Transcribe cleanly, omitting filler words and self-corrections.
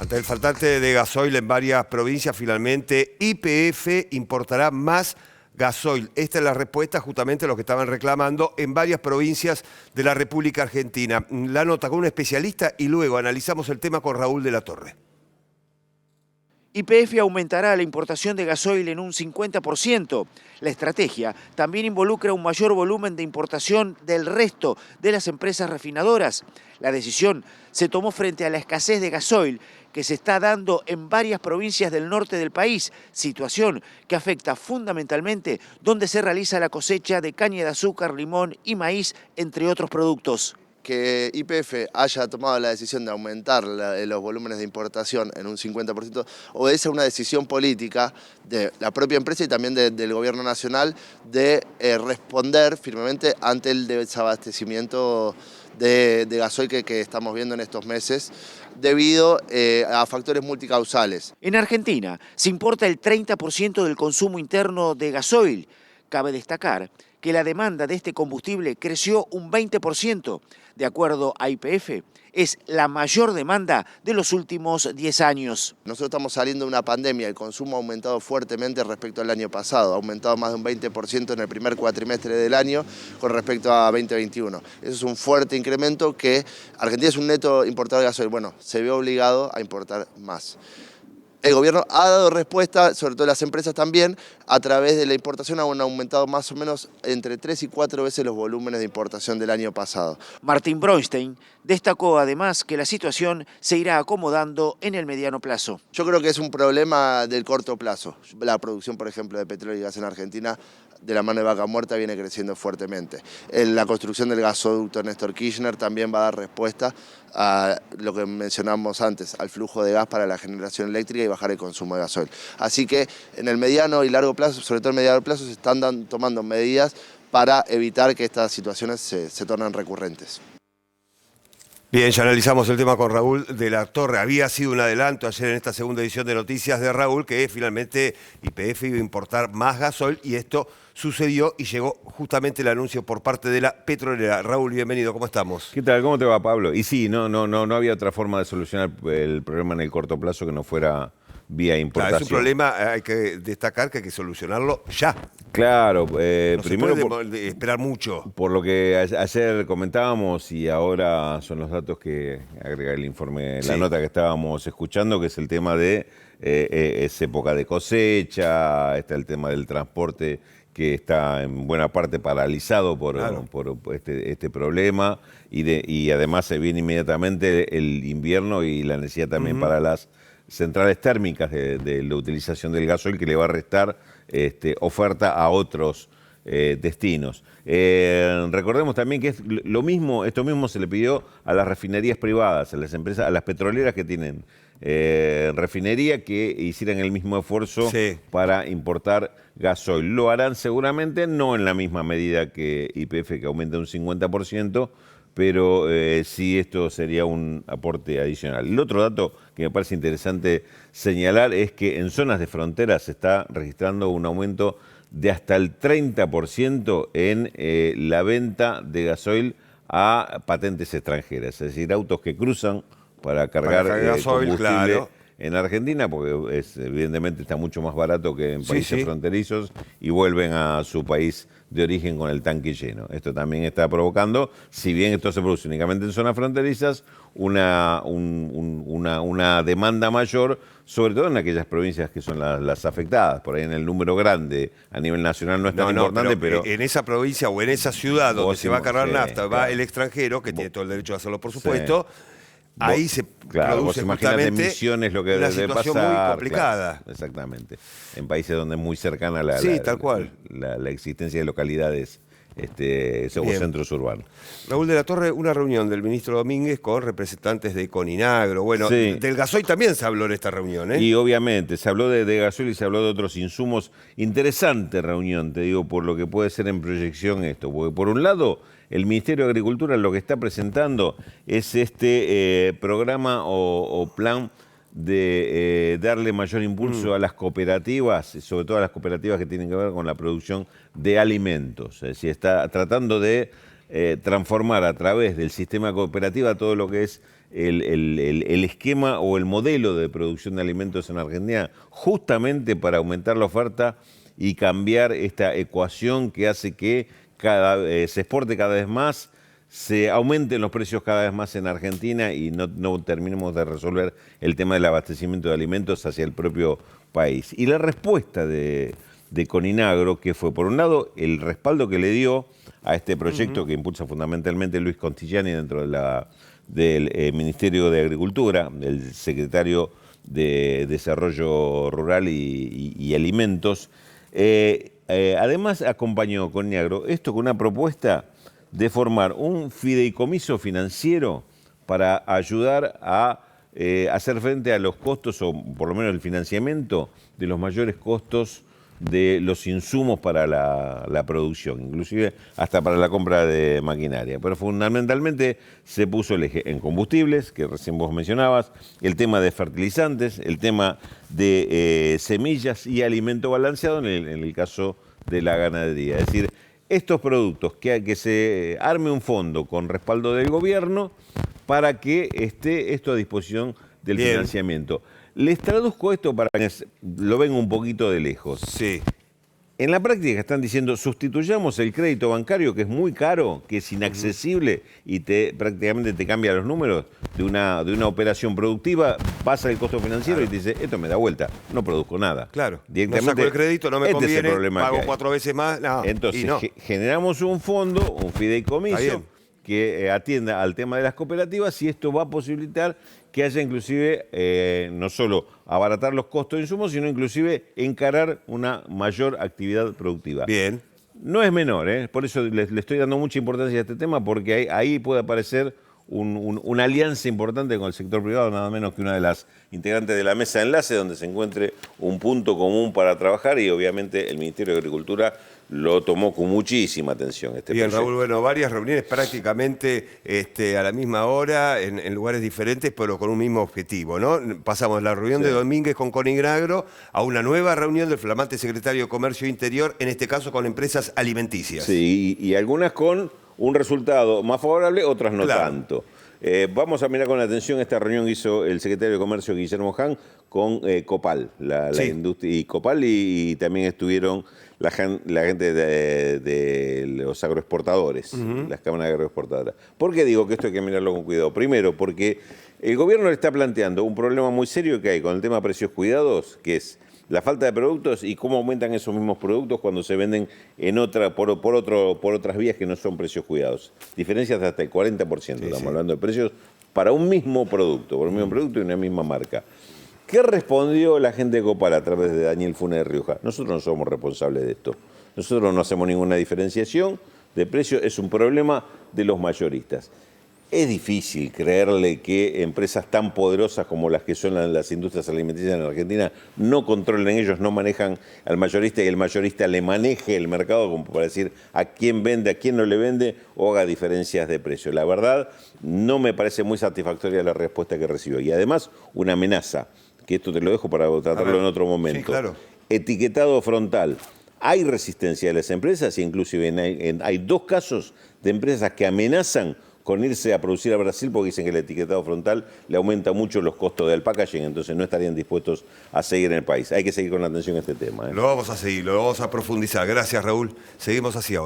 Ante el faltante de gasoil en varias provincias, finalmente YPF importará más gasoil. Esta es la respuesta justamente a lo que estaban reclamando en varias provincias de la República Argentina. La nota con un especialista y luego analizamos el tema con Raúl de la Torre. YPF aumentará la importación de gasoil en un 50%. La estrategia también involucra un mayor volumen de importación del resto de las empresas refinadoras. La decisión se tomó frente a la escasez de gasoil que se está dando en varias provincias del norte del país, situación que afecta fundamentalmente donde se realiza la cosecha de caña de azúcar, limón y maíz, entre otros productos. Que YPF haya tomado la decisión de aumentar los volúmenes de importación en un 50% obedece a una decisión política de la propia empresa y también del gobierno nacional de responder firmemente ante el desabastecimiento de gasoil que estamos viendo en estos meses debido a factores multicausales. En Argentina se importa el 30% del consumo interno de gasoil. Cabe destacar que la demanda de este combustible creció un 20%. De acuerdo a YPF, es la mayor demanda de los últimos 10 años. Nosotros estamos saliendo de una pandemia, el consumo ha aumentado fuertemente respecto al año pasado, ha aumentado más de un 20% en el primer cuatrimestre del año con respecto a 2021. Eso es un fuerte incremento que Argentina es un neto importador de gasoil, bueno, se ve obligado a importar más. El gobierno ha dado respuesta, sobre todo las empresas también, a través de la importación han aumentado más o menos entre 3 y 4 veces los volúmenes de importación del año pasado. Martín Bronstein destacó además que la situación se irá acomodando en el mediano plazo. Yo creo que es un problema del corto plazo. La producción, por ejemplo, de petróleo y gas en Argentina, de la mano de Vaca Muerta, viene creciendo fuertemente. La construcción del gasoducto Néstor Kirchner también va a dar respuesta a lo que mencionamos antes, al flujo de gas para la generación eléctrica y bajar el consumo de gasoil. Así que en el mediano y largo plazo, sobre todo en el mediano plazo, se están tomando medidas para evitar que estas situaciones se tornen recurrentes. Bien, ya analizamos el tema con Raúl de la Torre. Había sido un adelanto ayer en esta segunda edición de Noticias de Raúl que finalmente YPF iba a importar más gasoil y esto sucedió y llegó justamente el anuncio por parte de la petrolera. Raúl, bienvenido, ¿cómo estamos? ¿Qué tal? ¿Cómo te va, Pablo? Y sí, no había otra forma de solucionar el problema en el corto plazo que no fuera vía importación. Claro, es un problema, hay que destacar que hay que solucionarlo ya. Claro, No primero se puede esperar mucho. por lo que ayer comentábamos y ahora son los datos que agrega el informe, la nota que estábamos escuchando, que es el tema de es época de cosecha, está el tema del transporte que está en buena parte paralizado por este problema y además se viene inmediatamente el invierno y la necesidad también para las centrales térmicas de la utilización del gasoil que le va a restar oferta a otros destinos. Recordemos también que es lo mismo, esto mismo se le pidió a las refinerías privadas, a las empresas, a las petroleras que tienen refinería que hicieran el mismo esfuerzo para importar gasoil. Lo harán seguramente, no en la misma medida que YPF, que aumenta un 50%, pero sí esto sería un aporte adicional. El otro dato que me parece interesante señalar es que en zonas de frontera se está registrando un aumento de hasta el 30% en la venta de gasoil a patentes extranjeras, es decir, autos que cruzan para cargar gasoil, combustible en Argentina, porque evidentemente está mucho más barato que en países fronterizos, y vuelven a su país de origen con el tanque lleno. Esto también está provocando, si bien esto se produce únicamente en zonas fronterizas, una demanda mayor, sobre todo en aquellas provincias que son las afectadas. Por ahí en el número grande a nivel nacional no es tan importante, pero en esa provincia o en esa ciudad donde se va a cargar nafta, va el extranjero, que tiene todo el derecho de hacerlo, por supuesto. Ahí se produce justamente emisiones, lo que una debe situación pasar, muy complicada. Claro, exactamente. En países donde es muy cercana la existencia de localidades o centros urbanos. Raúl de la Torre, una reunión del ministro Domínguez con representantes de Coninagro. Bueno, del gasoil también se habló en esta reunión, Y obviamente, se habló de gasoil y se habló de otros insumos. Interesante reunión, te digo, por lo que puede ser en proyección esto. Porque por un lado, el Ministerio de Agricultura lo que está presentando es este programa o plan de darle mayor impulso a las cooperativas, sobre todo a las cooperativas que tienen que ver con la producción de alimentos. Es decir, está tratando de transformar a través del sistema cooperativa todo lo que es el esquema o el modelo de producción de alimentos en Argentina, justamente para aumentar la oferta y cambiar esta ecuación que hace que se exporte cada vez más, se aumenten los precios cada vez más en Argentina y no terminemos de resolver el tema del abastecimiento de alimentos hacia el propio país. Y la respuesta de Coninagro, que fue, por un lado, el respaldo que le dio a este proyecto que impulsa fundamentalmente Luis Contigliani dentro del Ministerio de Agricultura, el secretario de Desarrollo Rural y Alimentos. Además, acompañó Coninagro esto con una propuesta de formar un fideicomiso financiero para ayudar a hacer frente a los costos, o por lo menos el financiamiento de los mayores costos de los insumos para la producción, inclusive hasta para la compra de maquinaria. Pero fundamentalmente se puso el eje en combustibles, que recién vos mencionabas, el tema de fertilizantes, el tema de semillas y alimento balanceado en el caso de la ganadería. Es decir, estos productos, que se arme un fondo con respaldo del gobierno para que esté esto a disposición del financiamiento. Les traduzco esto para que lo ven un poquito de lejos. Sí. En la práctica están diciendo, sustituyamos el crédito bancario, que es muy caro, que es inaccesible y prácticamente te cambia los números de una operación productiva, pasa el costo financiero y te dice, esto me da vuelta, no produzco nada. Claro, no saco el crédito, no me conviene, es el problema pago 4 veces más. No, entonces, generamos un fondo, un fideicomiso, que atienda al tema de las cooperativas y esto va a posibilitar que haya inclusive no solo abaratar los costos de insumos, sino inclusive encarar una mayor actividad productiva. Bien. No es menor, por eso le estoy dando mucha importancia a este tema, porque ahí puede aparecer una alianza importante con el sector privado, nada menos que una de las integrantes de la mesa de enlace, donde se encuentre un punto común para trabajar y obviamente el Ministerio de Agricultura lo tomó con muchísima atención. Bien, Raúl, bueno, varias reuniones prácticamente a la misma hora, en lugares diferentes, pero con un mismo objetivo, ¿no? Pasamos de la reunión de Domínguez con Coninagro a una nueva reunión del flamante secretario de Comercio Interior, en este caso con empresas alimenticias. Sí, y algunas con un resultado más favorable, otras no tanto. Vamos a mirar con atención esta reunión que hizo el secretario de Comercio, Guillermo Hahn, con Copal, la industria, y Copal, y también estuvieron la gente de los agroexportadores, las cámaras agroexportadoras. ¿Por qué digo que esto hay que mirarlo con cuidado? Primero, porque el gobierno le está planteando un problema muy serio que hay con el tema de precios cuidados, que es la falta de productos y cómo aumentan esos mismos productos cuando se venden por otras vías que no son precios cuidados. Diferencias de hasta el 40%, estamos hablando de precios para un mismo producto, por un mismo producto y una misma marca. ¿Qué respondió la gente de Copal a través de Daniel Funes de Rioja? Nosotros no somos responsables de esto. Nosotros no hacemos ninguna diferenciación de precios, es un problema de los mayoristas. Es difícil creerle que empresas tan poderosas como las que son las industrias alimenticias en Argentina no controlen ellos, no manejan al mayorista y el mayorista le maneje el mercado como para decir a quién vende, a quién no le vende o haga diferencias de precio. La verdad, no me parece muy satisfactoria la respuesta que recibió. Y además, una amenaza, que esto te lo dejo para tratarlo en otro momento. Sí, claro. Etiquetado frontal. Hay resistencia de las empresas, inclusive hay 2 casos de empresas que amenazan con irse a producir a Brasil porque dicen que el etiquetado frontal le aumenta mucho los costos del packaging, entonces no estarían dispuestos a seguir en el país. Hay que seguir con atención a este tema. Lo vamos a seguir, lo vamos a profundizar. Gracias, Raúl. Seguimos así ahora.